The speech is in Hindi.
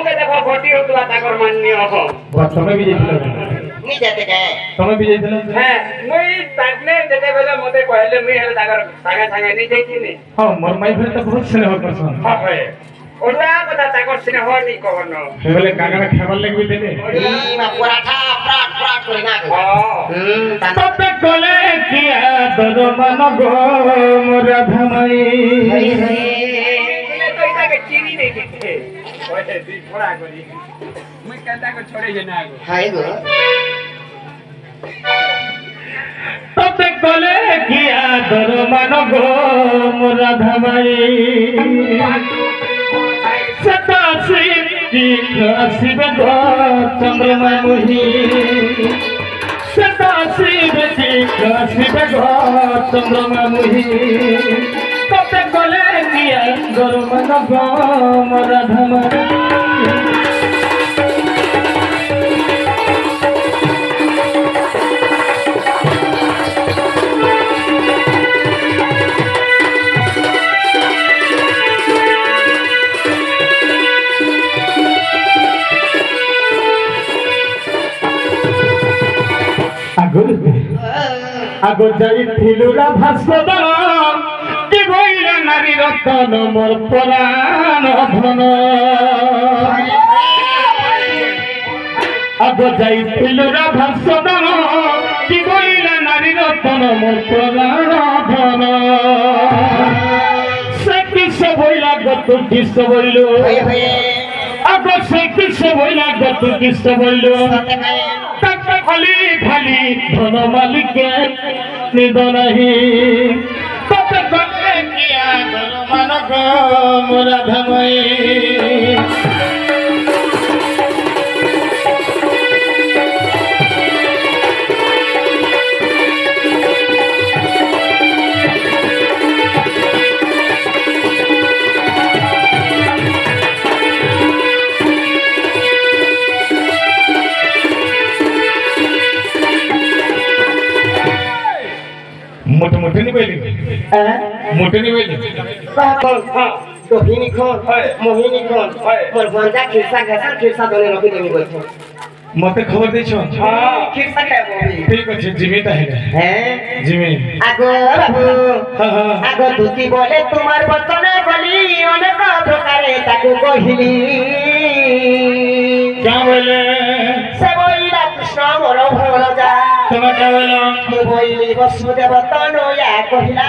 के देखो घटी होतला ताकर मान्य हो तमे भी जाइथिलो नी जाते के तमे भी जाइथिलो हां मुई ताकने जते बेले मते कहले मुई हेले ताकर संगे संगे नी जाइथिनी हां मोर माई फेर तो बहुत स्नेह करसन हां होय ओडा कथा ताकर स्नेह नी कहनो हेले कागरा खाबर लागबे देले ई मा पराठा प्राट प्राट करे ना हां तबे कोले किया दर मन गो मोर धमई तो इता के चीनी नहीं दिखे ओए दी थोड़ा करी मुई कहता को छोड़े जे ना गो हाय गो तबे कोले किया दर मन गो मोर धमई सतासी की शिव गो चंद्रमा मुही सतासी की शिव गो चंद्रमा मुही तबे कोले किया दर मन गो मोर धमई আগো যাইছিলুরা ভাস্কর কি বইলা নারী রতন মোর প্রাণ ধন আগো যাইছিলুরা ভাস্কর কি বইলা নারী রতন মোর প্রাণ ধন সে কিস বইলা গত কিস বইল আগো সে কিস বইলা গত কিস বইল খালি খালি ধন মালিকে নিদ নাহি তবে গলে কিয়া ধন মানক মোরা ধামই मोठे नहीं बैली मोठे नहीं बैली कौन हां दोहिनी कौन मोहिनी कौन मोर बंजा खिरसा घसा खिरसा दोने रखी देमी बैठो मते खबर दे छो हां खिरसा खाए बोली ठीक अछि जिमी ता है हैं जिमी आगो बाबू हां हां आगो तुती बोले तुम्हार बतने बोली अनेक प्रकारे ताकू कहिली क्या बोले से बोला कृष्ण मोर भगवान जा तुम क्या बोलो मु बोली वसुदेव तनया कहिला